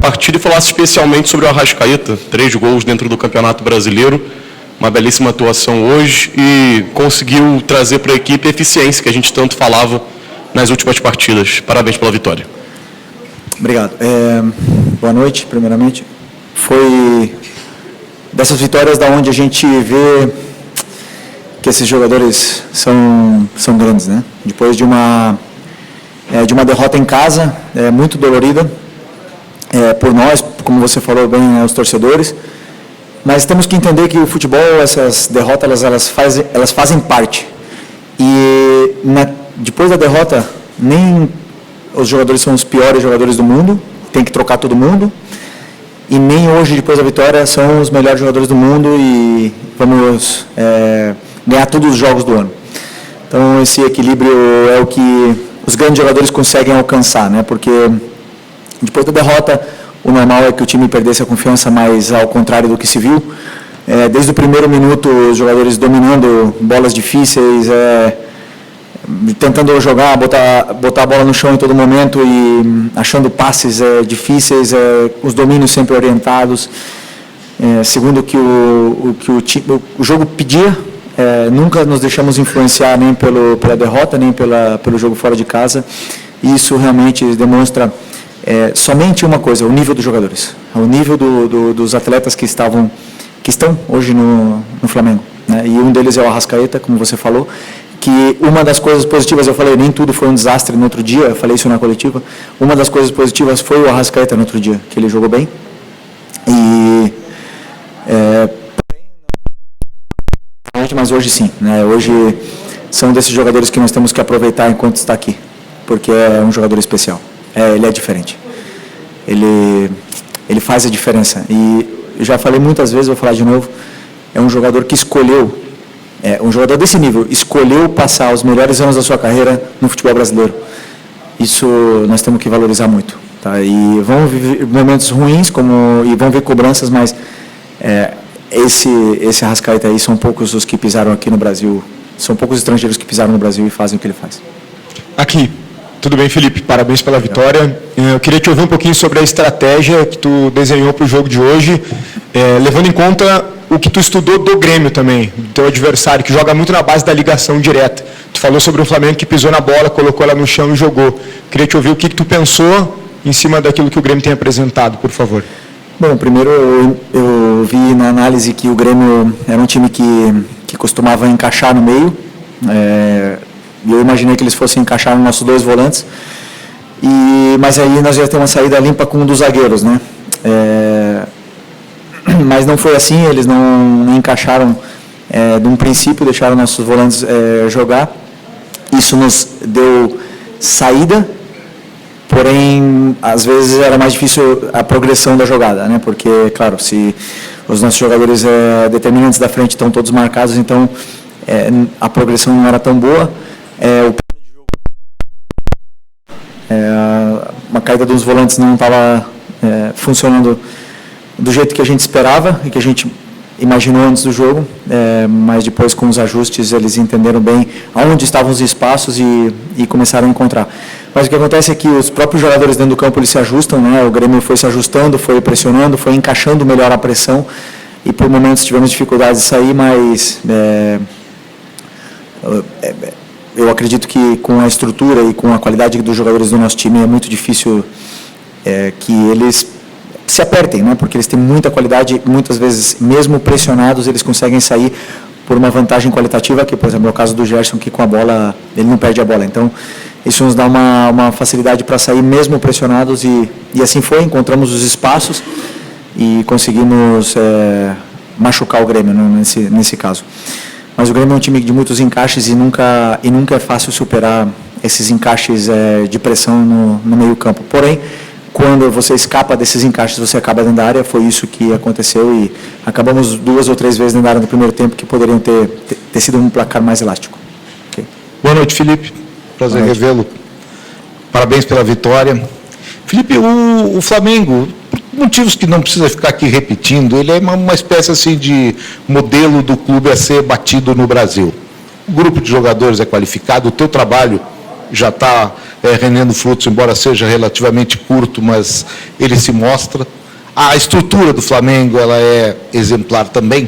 partida e falasse especialmente sobre o Arrascaeta, 3 gols dentro do Campeonato Brasileiro, uma belíssima atuação hoje e conseguiu trazer para a equipe a eficiência que a gente tanto falava nas últimas partidas. Parabéns pela vitória. Obrigado. Boa noite, primeiramente. Foi dessas vitórias da onde a gente vê que esses jogadores são grandes, né? Depois de uma derrota em casa, muito dolorida, por nós, como você falou bem, os torcedores, mas temos que entender que o futebol, essas derrotas, elas fazem parte. E depois da derrota, nem os jogadores são os piores jogadores do mundo, tem que trocar todo mundo, e nem hoje, depois da vitória, são os melhores jogadores do mundo e vamos ganhar todos os jogos do ano. Então, esse equilíbrio é o que os grandes jogadores conseguem alcançar, né? Porque depois da derrota, o normal é que o time perdesse a confiança, mas ao contrário do que se viu, desde o primeiro minuto, os jogadores dominando bolas difíceis, tentando jogar, botar a bola no chão em todo momento e achando passes difíceis, os domínios sempre orientados, segundo o que o jogo pedia. Nunca nos deixamos influenciar nem pela derrota, nem pelo jogo fora de casa. E isso realmente demonstra somente uma coisa: o nível dos jogadores, o nível dos atletas que estão hoje no Flamengo, né? E um deles é o Arrascaeta, como você falou, que uma das coisas positivas, eu falei, nem tudo foi um desastre no outro dia, eu falei isso na coletiva, uma das coisas positivas foi o Arrascaeta no outro dia, que ele jogou bem. E mas hoje sim, né? Hoje são desses jogadores que nós temos que aproveitar enquanto está aqui, porque é um jogador especial, ele é diferente, ele faz a diferença, e eu já falei muitas vezes, vou falar de novo, é um jogador que escolheu, um jogador desse nível, escolheu passar os melhores anos da sua carreira no futebol brasileiro. Isso nós temos que valorizar muito, tá? E vão viver momentos ruins, e vão ver cobranças, mas esse Arrascaeta aí são poucos os que pisaram aqui no Brasil, são poucos estrangeiros que pisaram no Brasil e fazem o que ele faz. Aqui, tudo bem, Felipe? Parabéns pela vitória. Eu queria te ouvir um pouquinho sobre a estratégia que tu desenhou para o jogo de hoje, levando em conta o que tu estudou do Grêmio também, do teu adversário, que joga muito na base da ligação direta. Tu falou sobre um Flamengo que pisou na bola, colocou ela no chão e jogou. Queria te ouvir o que tu pensou em cima daquilo que o Grêmio tem apresentado, por favor. Bom, primeiro eu vi na análise que o Grêmio era um time que costumava encaixar no meio, e eu imaginei que eles fossem encaixar nos nossos 2 volantes, mas aí nós ia ter uma saída limpa com um dos zagueiros, né? Mas não foi assim, eles não encaixaram de um princípio, deixaram nossos volantes jogar. Isso nos deu saída, porém, às vezes era mais difícil a progressão da jogada, né? Porque, claro, se os nossos jogadores determinantes da frente estão todos marcados, então a progressão não era tão boa. Uma caída dos volantes não estava funcionando do jeito que a gente esperava e que a gente imaginou antes do jogo, mas depois com os ajustes eles entenderam bem aonde estavam os espaços e começaram a encontrar. Mas o que acontece é que os próprios jogadores dentro do campo eles se ajustam, né? O Grêmio foi se ajustando, foi pressionando, foi encaixando melhor a pressão e por momentos tivemos dificuldades de sair, mas eu acredito que com a estrutura e com a qualidade dos jogadores do nosso time é muito difícil que eles se apertem, né? Porque eles têm muita qualidade e muitas vezes, mesmo pressionados, eles conseguem sair por uma vantagem qualitativa, que, por exemplo, é o caso do Gerson, que com a bola, ele não perde a bola. Então, isso nos dá uma facilidade para sair mesmo pressionados e assim foi, encontramos os espaços e conseguimos machucar o Grêmio nesse caso. Mas o Grêmio é um time de muitos encaixes e nunca é fácil superar esses encaixes de pressão no meio campo. Porém, quando você escapa desses encaixes, você acaba dentro da área. Foi isso que aconteceu e acabamos 2 ou 3 vezes dentro da área no primeiro tempo que poderiam ter sido um placar mais elástico. Okay. Boa noite, Felipe. Prazer revê-lo. Parabéns pela vitória. Felipe, o Flamengo, por motivos que não precisa ficar aqui repetindo, ele é uma espécie assim de modelo do clube a ser batido no Brasil. O grupo de jogadores é qualificado, o teu trabalho já está rendendo frutos, embora seja relativamente curto, mas ele se mostra. A estrutura do Flamengo, ela é exemplar também.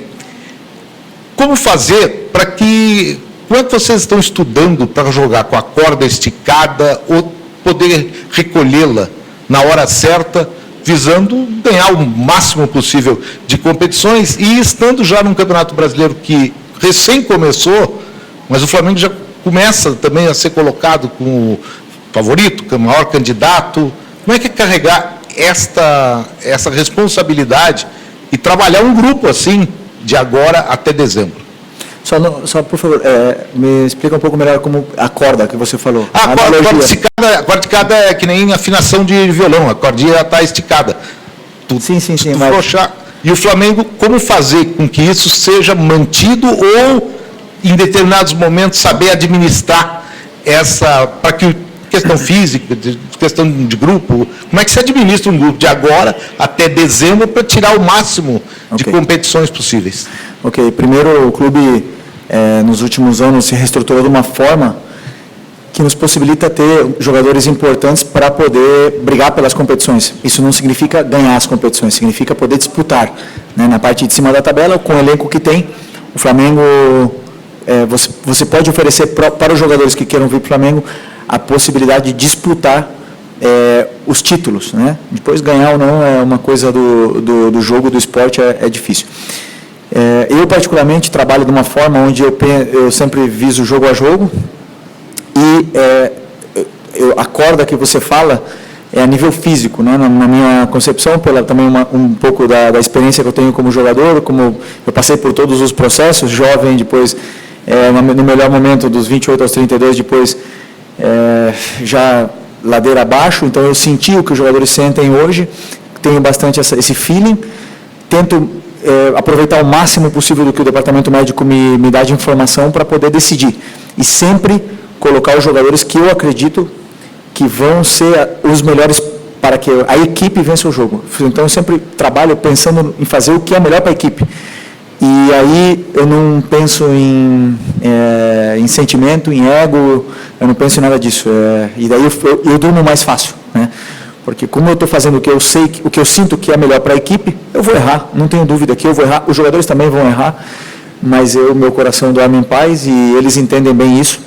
Como fazer para que... Como é que vocês estão estudando para jogar com a corda esticada ou poder recolhê-la na hora certa, visando ganhar o máximo possível de competições e estando já num Campeonato Brasileiro que recém começou, mas o Flamengo já começa também a ser colocado como favorito, como maior candidato. Como é que é carregar essa responsabilidade e trabalhar um grupo assim, de agora até dezembro? Só por favor, me explica um pouco melhor como a corda que você falou. A corda esticada é que nem afinação de violão, a cordinha está esticada. Sim, mas... Flochar. E o Flamengo, como fazer com que isso seja mantido ou, em determinados momentos, saber administrar para que questão física, questão de grupo, como é que se administra um grupo de agora até dezembro para tirar o máximo de competições possíveis? Ok, primeiro o clube nos últimos anos se reestruturou de uma forma que nos possibilita ter jogadores importantes para poder brigar pelas competições. Isso não significa ganhar as competições, significa poder disputar. Né? Na parte de cima da tabela, com o elenco que tem, o Flamengo, você pode oferecer para os jogadores que queiram vir para o Flamengo a possibilidade de disputar os títulos. Né? Depois ganhar ou não é uma coisa do jogo, do esporte, é difícil. Eu, particularmente, trabalho de uma forma onde eu sempre viso jogo a jogo e a corda que você fala é a nível físico, né? Na minha concepção, também um pouco da experiência que eu tenho como jogador, como eu passei por todos os processos, jovem, depois, no melhor momento, dos 28 aos 32, depois já ladeira abaixo, então eu senti o que os jogadores sentem hoje, tenho bastante esse feeling, tento aproveitar o máximo possível do que o departamento médico me dá de informação para poder decidir. E sempre colocar os jogadores que eu acredito que vão ser os melhores para que a equipe vença o jogo. Então, eu sempre trabalho pensando em fazer o que é melhor para a equipe. E aí, eu não penso em sentimento, em ego, eu não penso em nada disso. E daí, eu durmo mais fácil, né? Porque como eu estou fazendo o que eu sei, o que eu sinto que é melhor para a equipe, eu vou errar, não tenho dúvida que eu vou errar, os jogadores também vão errar, mas meu coração dorme em paz e eles entendem bem isso.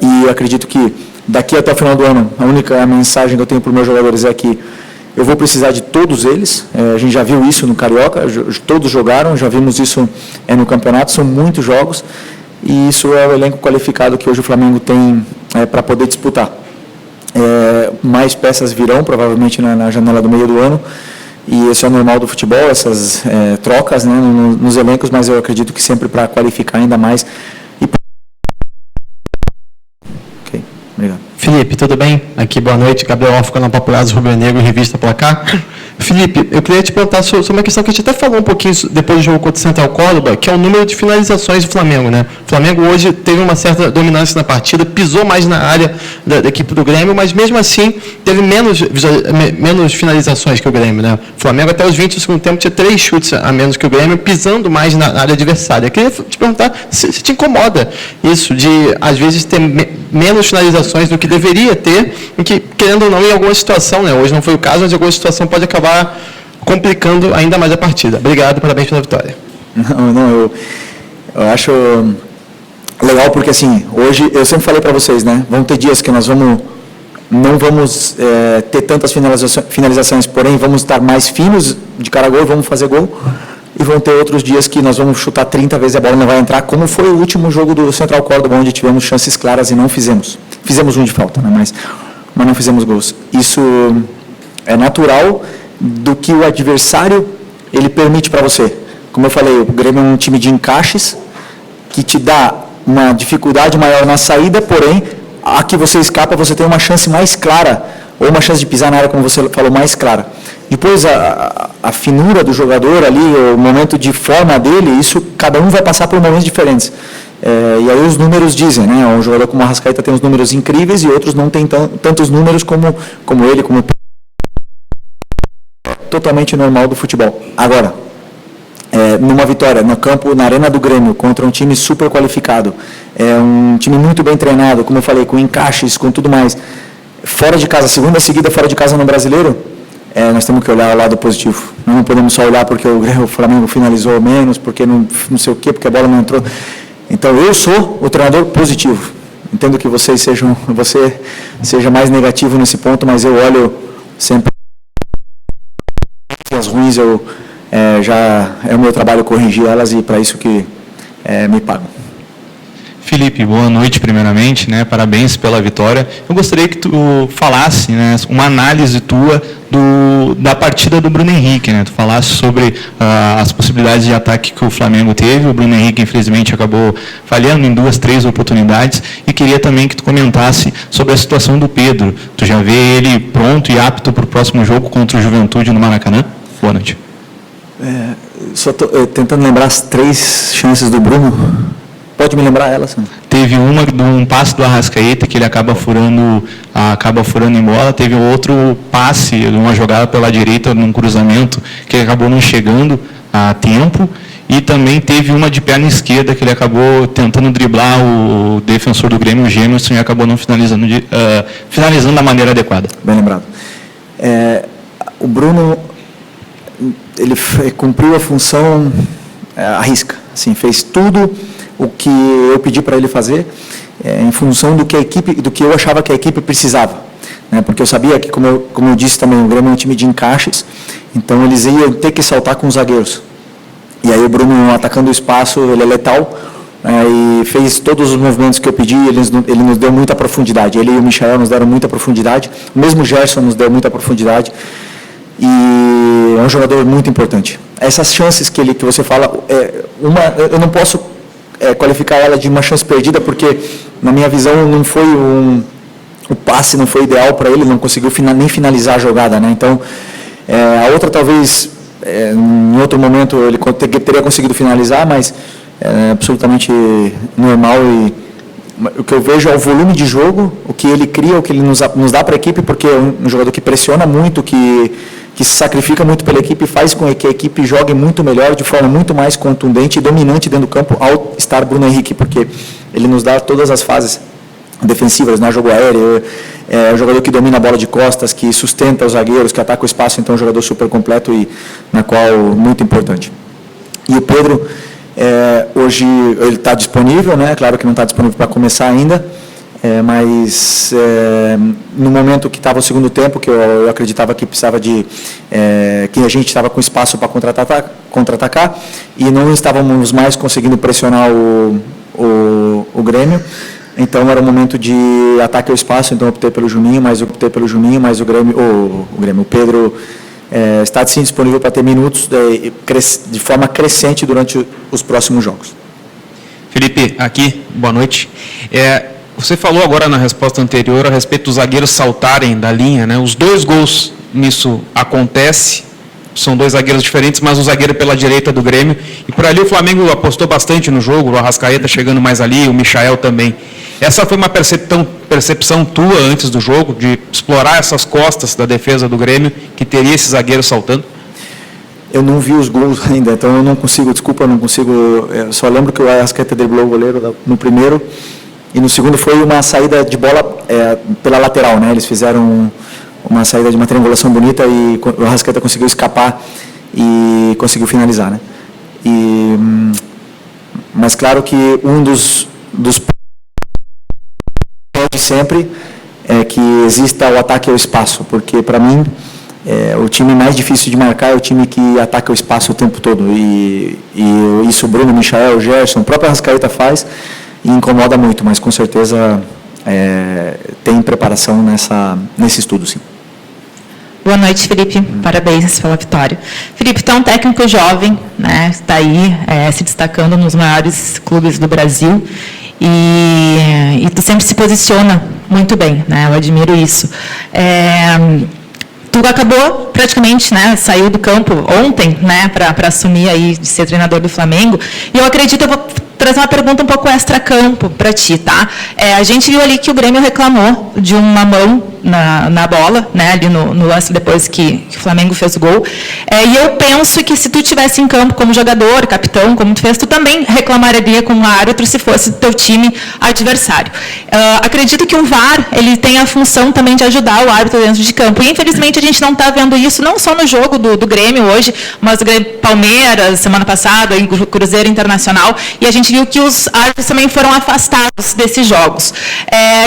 E acredito que daqui até o final do ano, a única mensagem que eu tenho para os meus jogadores é que eu vou precisar de todos eles. A gente já viu isso no Carioca, todos jogaram, já vimos isso no campeonato, são muitos jogos, e isso é o elenco qualificado que hoje o Flamengo tem para poder disputar. Mais peças virão, provavelmente, na janela do meio do ano, e esse é o normal do futebol, essas trocas, né, nos elencos, mas eu acredito que sempre para qualificar ainda mais. Ok, obrigado. Felipe, tudo bem? Aqui, boa noite. Gabriel Alfa, canal Papulados Rubro Negro, Revista Placar. Felipe, eu queria te perguntar sobre uma questão que a gente até falou um pouquinho depois do jogo contra o Central Córdoba, que é o número de finalizações do Flamengo, né? O Flamengo hoje teve uma certa dominância na partida, pisou mais na área da equipe do Grêmio, mas mesmo assim teve menos finalizações que o Grêmio, né? O Flamengo até os 20 do segundo tempo tinha 3 chutes a menos que o Grêmio, pisando mais na área adversária. Eu queria te perguntar se te incomoda isso, de às vezes ter menos finalizações do que deveria ter, em que, querendo ou não, em alguma situação, né? Hoje não foi o caso, mas em alguma situação pode acabar complicando ainda mais a partida. Obrigado, parabéns pela vitória. Eu acho legal porque, assim, hoje, eu sempre falei para vocês, né? Vão ter dias que nós não vamos ter tantas finalizações, porém vamos estar mais finos de cara a gol, vamos fazer gol, e vão ter outros dias que nós vamos chutar 30 vezes e a bola não vai entrar, como foi o último jogo do Central Córdoba, onde tivemos chances claras e não fizemos. Fizemos um de falta, né? mas não fizemos gols. Isso é natural do que o adversário ele permite para você. Como eu falei, o Grêmio é um time de encaixes que te dá uma dificuldade maior na saída, porém, a que você escapa, você tem uma chance mais clara, ou uma chance de pisar na área, como você falou, mais clara. Depois, a finura do jogador ali, o momento de forma dele, isso, cada um vai passar por momentos diferentes. E aí os números dizem, né? Um jogador como o Arrascaeta tem uns números incríveis e outros não tem tantos números como ele, como totalmente normal do futebol. Agora, numa vitória no campo, na Arena do Grêmio, contra um time super qualificado, um time muito bem treinado, como eu falei, com encaixes, com tudo mais, fora de casa, segunda seguida fora de casa no Brasileiro, nós temos que olhar o lado positivo. Nós não podemos só olhar porque o Flamengo finalizou menos, porque não sei o quê, porque a bola não entrou. Então, eu sou o treinador positivo. Entendo que você seja mais negativo nesse ponto, mas eu olho sempre as ruins, já é o meu trabalho corrigir elas e para isso que me pagam. Felipe, boa noite primeiramente, né? Parabéns pela vitória. Eu gostaria que tu falasse, né, uma análise tua da partida do Bruno Henrique, né? Tu falasse sobre as possibilidades de ataque que o Flamengo teve. O Bruno Henrique, infelizmente, acabou falhando em 2, 3 oportunidades. E queria também que tu comentasse sobre a situação do Pedro. Tu já vê ele pronto e apto para o próximo jogo contra o Juventude no Maracanã? Boa noite. Só estou tentando lembrar as 3 chances do Bruno. Pode me lembrar elas? Teve uma de um passe do Arrascaeta que ele acaba furando em bola. Teve outro passe, uma jogada pela direita num cruzamento que ele acabou não chegando a tempo. E também teve uma de perna esquerda que ele acabou tentando driblar o defensor do Grêmio, o Gemerson, e acabou não finalizando da maneira adequada. Bem lembrado. O Bruno, ele cumpriu a função à risca. Assim, fez tudo o que eu pedi para ele fazer, em função do que eu achava que a equipe precisava, né? Porque eu sabia que, como eu disse também, o Grêmio é um time de encaixes, então eles iam ter que saltar com os zagueiros. E aí o Bruno, atacando o espaço, ele é letal, e fez todos os movimentos que eu pedi, ele nos deu muita profundidade. Ele e o Michael nos deram muita profundidade, o mesmo Gerson nos deu muita profundidade, e é um jogador muito importante. Essas chances que você fala, eu não posso qualificar ela de uma chance perdida, porque, na minha visão, não foi o passe não foi ideal para ele, não conseguiu nem finalizar a jogada, né? Então, a outra talvez, em outro momento, ele teria conseguido finalizar, mas é absolutamente normal. E o que eu vejo é o volume de jogo, o que ele cria, o que ele nos dá para a equipe, porque é um jogador que pressiona muito, que se sacrifica muito pela equipe, faz com que a equipe jogue muito melhor, de forma muito mais contundente e dominante dentro do campo ao estar Bruno Henrique, porque ele nos dá todas as fases defensivas, né? Jogo aéreo, é um jogador que domina a bola de costas, que sustenta os zagueiros, que ataca o espaço, então é um jogador super completo e na qual muito importante. E o Pedro, hoje ele está disponível, né? Claro que não está disponível para começar ainda, mas no momento que estava o segundo tempo, que eu acreditava que precisava que a gente estava com espaço para contra-atacar e não estávamos mais conseguindo pressionar o Grêmio, então era o momento de ataque ao espaço, então eu optei pelo Juninho, mas o Pedro está sim disponível para ter minutos de forma crescente durante os próximos jogos. Felipe, aqui, boa noite. Você falou agora na resposta anterior a respeito dos zagueiros saltarem da linha, né? Os 2 gols nisso acontece, são 2 zagueiros diferentes, mas o zagueiro pela direita do Grêmio. E por ali o Flamengo apostou bastante no jogo, o Arrascaeta chegando mais ali, o Michael também. Essa foi uma percepção tua antes do jogo, de explorar essas costas da defesa do Grêmio, que teria esse zagueiro saltando? Eu não vi os gols ainda, então eu não consigo, eu só lembro que o Arrascaeta driblou o goleiro no primeiro, e no segundo foi uma saída de bola pela lateral, né? Eles fizeram uma saída de uma triangulação bonita e o Arrascaeta conseguiu escapar e conseguiu finalizar, né? Mas claro que um dos de sempre é que exista o ataque ao espaço, porque para mim o time mais difícil de marcar é o time que ataca o espaço o tempo todo, e isso o Bruno, o Michael, o Gerson, o próprio Arrascaeta faz e incomoda muito, mas com certeza tem preparação nesse estudo, sim. Boa noite, Felipe. Parabéns pela vitória. Felipe, tu é um técnico jovem, né? Está aí se destacando nos maiores clubes do Brasil e tu sempre se posiciona muito bem, né? Eu admiro isso. Tu acabou praticamente, né, saiu do campo ontem, né, para assumir aí de ser treinador do Flamengo. E eu acredito, eu vou trazer uma pergunta um pouco extra-campo para ti, tá? A gente viu ali que o Grêmio reclamou de uma mão na bola, né, ali no lance depois que o Flamengo fez o gol. E eu penso que se tu estivesse em campo como jogador, capitão, como tu fez, tu também reclamaria com o árbitro se fosse teu time adversário. Acredito que o VAR, ele tem a função também de ajudar o árbitro dentro de campo. E, infelizmente, a gente não está vendo isso, não só no jogo do Grêmio hoje, mas do Grêmio Palmeiras, semana passada, em Cruzeiro Internacional, e a gente viu que os árbitros também foram afastados desses jogos.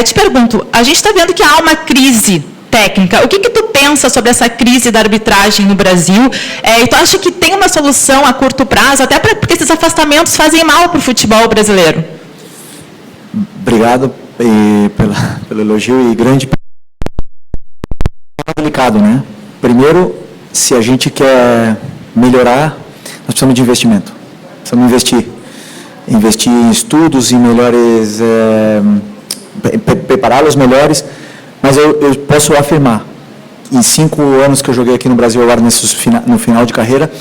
Te pergunto, a gente está vendo que há uma crise técnica. O que tu pensa sobre essa crise da arbitragem no Brasil? E tu acha que tem uma solução a curto prazo, até porque esses afastamentos fazem mal para o futebol brasileiro? Obrigado pelo elogio e grande... delicado, né? Primeiro, se a gente quer melhorar, nós precisamos de investimento. Precisamos investir em estudos, em melhores, prepará-los melhores, mas eu posso afirmar, em 5 anos que eu joguei aqui no Brasil, agora no final de carreira,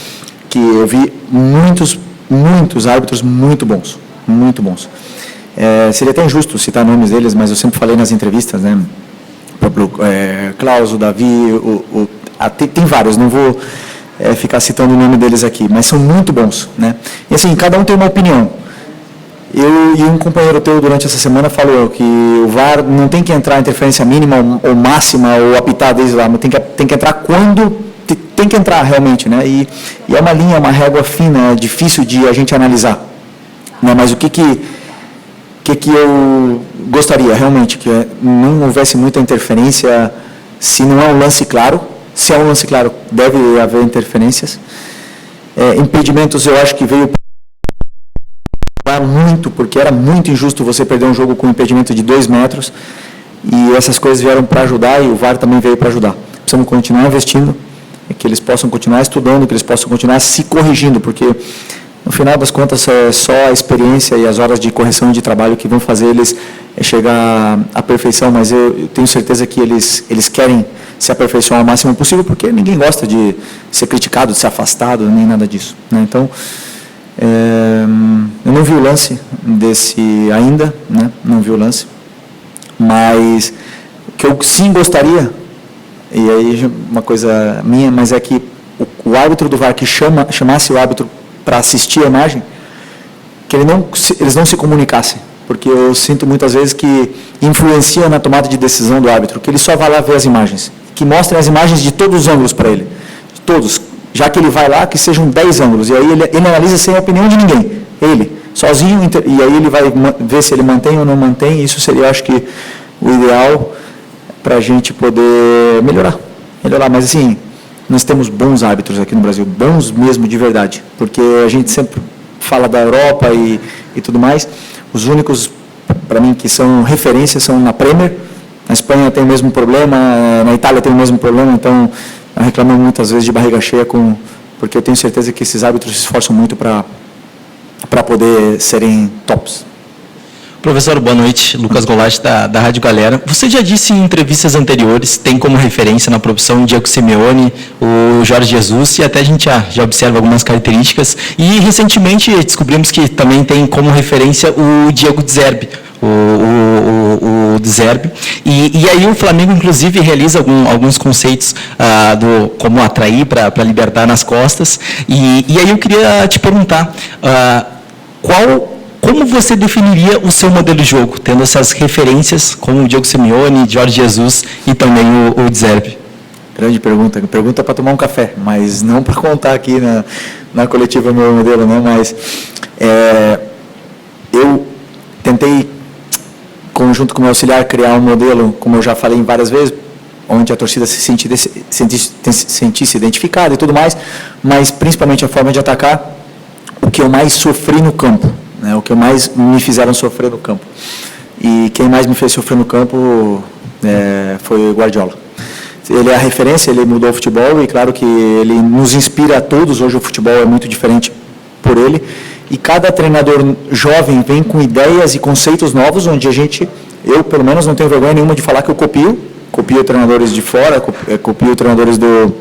que eu vi muitos árbitros muito bons, muito bons. Seria até injusto citar nomes deles, mas eu sempre falei nas entrevistas, né? O próprio Klaus, o Davi, tem vários, não vou ficar citando o nome deles aqui, mas são muito bons, né? E assim, cada um tem uma opinião. Eu e um companheiro teu durante essa semana falou que o VAR não tem que entrar interferência mínima ou máxima ou apitar desde lá, mas tem que entrar quando tem que entrar realmente, né? E é uma linha, uma régua fina, difícil de a gente analisar, né? Mas o que eu gostaria realmente que não houvesse muita interferência, se não é um lance claro. Se é um lance claro, deve haver interferências. Impedimentos, eu acho que veio muito, porque era muito injusto você perder um jogo com um impedimento de 2 metros, e essas coisas vieram para ajudar, e o VAR também veio para ajudar. Precisamos continuar investindo, que eles possam continuar estudando, que eles possam continuar se corrigindo, porque no final das contas é só a experiência e as horas de correção e de trabalho que vão fazer eles chegar à perfeição, mas eu tenho certeza que eles querem se aperfeiçoar o máximo possível, porque ninguém gosta de ser criticado, de ser afastado, nem nada disso, né? Então, eu não vi o lance desse ainda, né? Não vi o lance, mas o que eu sim gostaria, e aí uma coisa minha, mas é que o árbitro do VAR que chamasse o árbitro para assistir a imagem, que eles não se comunicassem, porque eu sinto muitas vezes que influencia na tomada de decisão do árbitro, que ele só vai lá ver as imagens, que mostrem as imagens de todos os ângulos para ele, de todos, já que ele vai lá, que sejam 10 ângulos, e aí ele analisa sem a opinião de ninguém, ele, sozinho, e aí ele vai ver se ele mantém ou não mantém. Isso seria, eu acho que, o ideal para a gente poder melhorar, mas assim, nós temos bons árbitros aqui no Brasil, bons mesmo de verdade, porque a gente sempre fala da Europa e tudo mais. Os únicos, para mim, que são referências são na Premier. Na Espanha tem o mesmo problema, na Itália tem o mesmo problema, então eu reclamo muitas vezes de barriga cheia, porque eu tenho certeza que esses árbitros se esforçam muito para poder serem tops. Professor, boa noite. Lucas Golatti, da Rádio Galera. Você já disse em entrevistas anteriores, tem como referência na profissão o Diego Simeone, o Jorge Jesus, e até a gente já observa algumas características. E, recentemente, descobrimos que também tem como referência o Diego De Zerbi, o De Zerbi. E aí o Flamengo, inclusive, realiza alguns conceitos como atrair para libertar nas costas. E aí eu queria te perguntar, como você definiria o seu modelo de jogo, tendo essas referências como o Diego Simeone, Jorge Jesus e também o De Zerbi? Grande pergunta. Pergunta para tomar um café, mas não para contar aqui na coletiva meu modelo, não. Mas eu tentei, junto com o meu auxiliar, criar um modelo, como eu já falei várias vezes, onde a torcida se sentisse identificada e tudo mais, mas principalmente a forma de atacar, o que eu mais sofri no campo. O que mais me fizeram sofrer no campo. E quem mais me fez sofrer no campo foi o Guardiola. Ele é a referência, ele mudou o futebol e claro que ele nos inspira a todos. Hoje o futebol é muito diferente por ele. E cada treinador jovem vem com ideias e conceitos novos, onde eu pelo menos não tenho vergonha nenhuma de falar que eu copio treinadores de fora, copio treinadores do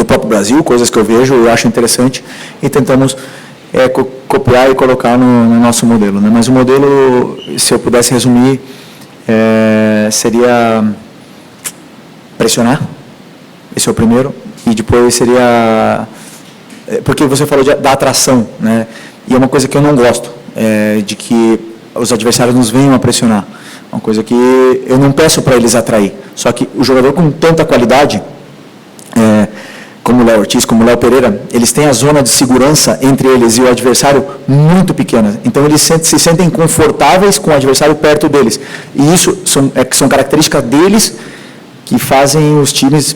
próprio Brasil, coisas que eu vejo, eu acho interessante, e tentamos copiar e colocar no nosso modelo, né? Mas o modelo, se eu pudesse resumir, seria pressionar, esse é o primeiro, e depois seria, porque você falou da atração, né? E é uma coisa que eu não gosto, de que os adversários nos venham a pressionar, uma coisa que eu não peço para eles atrair, só que o jogador com tanta qualidade, como o Léo Ortiz, como o Léo Pereira, eles têm a zona de segurança entre eles e o adversário muito pequena. Então, eles se sentem confortáveis com o adversário perto deles. E isso são características deles que fazem os times,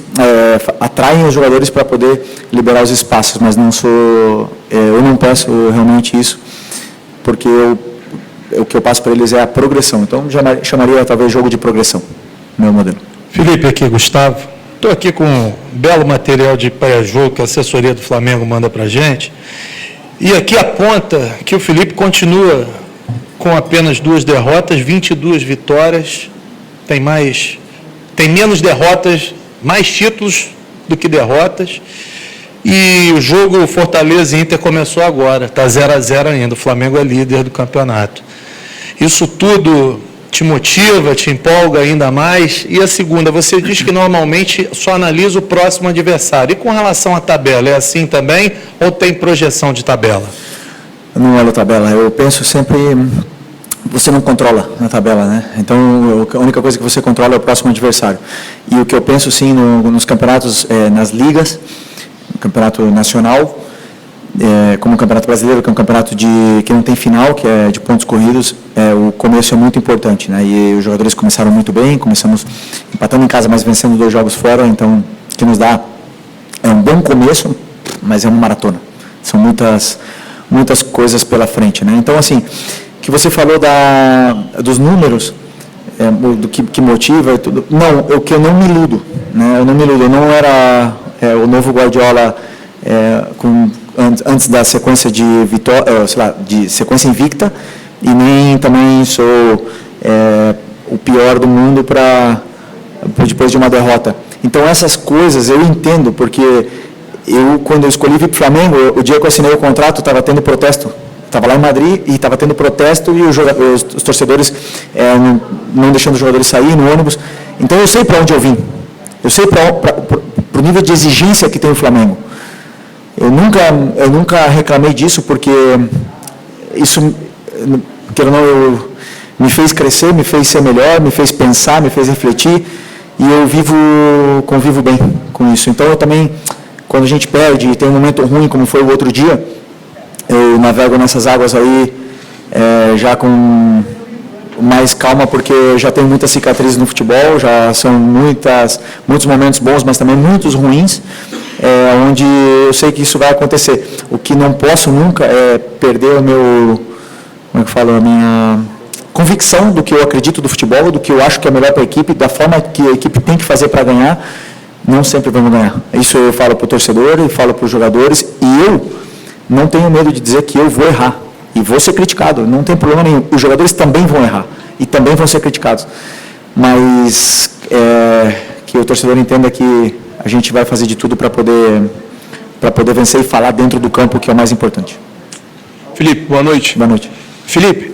atraem os jogadores para poder liberar os espaços. Mas eu não peço realmente isso, porque o que eu passo para eles é a progressão. Então, chamaria talvez jogo de progressão, meu modelo. Felipe, aqui, Gustavo. Estou aqui com um belo material de pré-jogo que a assessoria do Flamengo manda para a gente. E aqui aponta que o Felipe continua com apenas 2 derrotas, 22 vitórias, tem menos derrotas, mais títulos do que derrotas. E o jogo Fortaleza e Inter começou agora, está 0-0 ainda, o Flamengo é líder do campeonato. Isso tudo te motiva, te empolga ainda mais? E a segunda, você diz que normalmente só analisa o próximo adversário. E com relação à tabela, é assim também ou tem projeção de tabela? Eu não olho a tabela, eu penso sempre, você não controla na tabela, né? Então, a única coisa que você controla é o próximo adversário. E o que eu penso, sim, nos campeonatos, nas ligas, no campeonato nacional, como o Campeonato Brasileiro, que é um campeonato que não tem final, que é de pontos corridos, o começo é muito importante, né? E os jogadores começaram muito bem, começamos empatando em casa, mas vencendo 2 jogos fora, então, que nos dá um bom começo, mas é uma maratona. São muitas coisas pela frente, né? Então, assim, que você falou dos números, do que motiva e tudo. Não, o que eu não me iludo, né? Eu não era o novo Guardiola antes da sequência de vitória, de sequência invicta, e nem também sou o pior do mundo depois de uma derrota. Então, essas coisas eu entendo, porque quando eu escolhi vir para o Flamengo, o dia que eu assinei o contrato, estava tendo protesto. Estava lá em Madrid e estava tendo protesto e os torcedores não deixando os jogadores sair no ônibus. Então, eu sei para onde eu vim. Eu sei para o nível de exigência que tem o Flamengo. Eu nunca reclamei disso, porque isso, me fez crescer, me fez ser melhor, me fez pensar, me fez refletir, e eu convivo bem com isso. Então, eu também, quando a gente perde e tem um momento ruim, como foi o outro dia, eu navego nessas águas aí já com mais calma, porque eu já tenho muitas cicatrizes no futebol, já são muitos momentos bons, mas também muitos ruins, onde eu sei que isso vai acontecer. O que não posso nunca é perder a minha convicção do que eu acredito do futebol, do que eu acho que é melhor para a equipe, da forma que a equipe tem que fazer para ganhar. Não sempre vamos ganhar. Isso eu falo para o torcedor e falo para os jogadores, e eu não tenho medo de dizer que eu vou errar e vou ser criticado, não tem problema nenhum. Os jogadores também vão errar e também vão ser criticados, mas que o torcedor entenda que a gente vai fazer de tudo para poder vencer e falar dentro do campo, que é o mais importante. Felipe, boa noite. Boa noite. Felipe,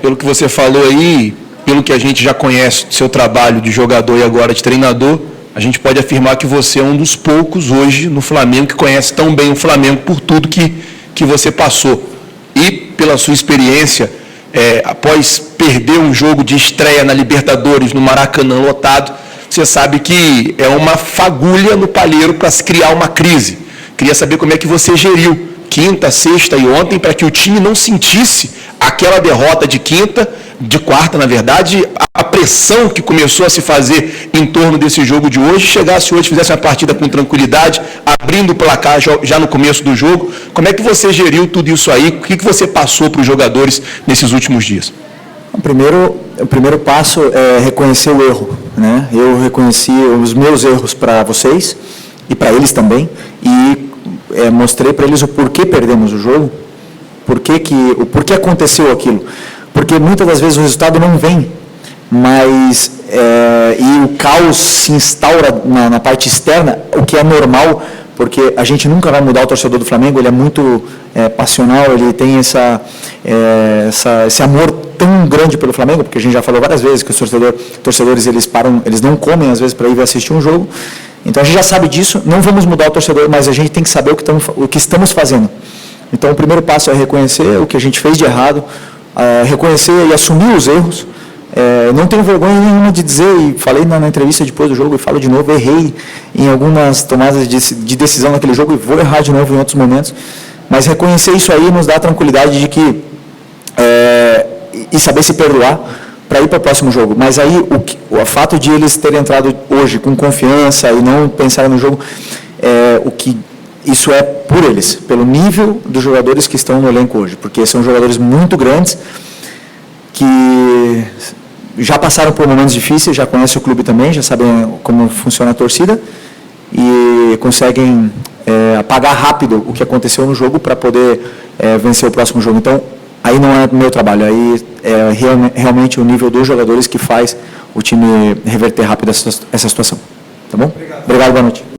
pelo que você falou aí, pelo que a gente já conhece do seu trabalho de jogador e agora de treinador, a gente pode afirmar que você é um dos poucos hoje no Flamengo que conhece tão bem o Flamengo por tudo que você passou. E pela sua experiência, após perder um jogo de estreia na Libertadores, no Maracanã lotado, você sabe que é uma fagulha no palheiro para se criar uma crise. Queria saber como é que você geriu quinta, sexta e ontem para que o time não sentisse aquela derrota de quarta, na verdade, a pressão que começou a se fazer em torno desse jogo de hoje, chegasse hoje, fizesse uma partida com tranquilidade, abrindo o placar já no começo do jogo. Como é que você geriu tudo isso aí? O que você passou para os jogadores nesses últimos dias? O primeiro passo é reconhecer o erro, né? Eu reconheci os meus erros para vocês e para eles também, e mostrei para eles o porquê perdemos o jogo, por que aconteceu aquilo. Porque muitas das vezes o resultado não vem, mas e o caos se instaura na parte externa, o que é normal, porque a gente nunca vai mudar o torcedor do Flamengo, ele é muito passional, ele tem esse amor tão grande pelo Flamengo, porque a gente já falou várias vezes que os torcedores eles param, eles não comem às vezes para ir ver assistir um jogo, então a gente já sabe disso, não vamos mudar o torcedor, mas a gente tem que saber o que estamos fazendo. Então o primeiro passo é reconhecer o que a gente fez de errado, reconhecer e assumir os erros. Não tenho vergonha nenhuma de dizer, e falei na entrevista depois do jogo, e falo de novo, errei em algumas tomadas de decisão naquele jogo, e vou errar de novo em outros momentos, mas reconhecer isso aí nos dá a tranquilidade de que, e saber se perdoar, para ir para o próximo jogo. Mas aí, o fato de eles terem entrado hoje com confiança e não pensarem no jogo, isso é por eles, pelo nível dos jogadores que estão no elenco hoje, porque são jogadores muito grandes, que já passaram por momentos difíceis, já conhecem o clube também, já sabem como funciona a torcida e conseguem apagar rápido o que aconteceu no jogo para poder vencer o próximo jogo. Então, aí não é meu trabalho, aí é realmente o nível dos jogadores que faz o time reverter rápido essa situação. Tá bom? Obrigado, boa noite.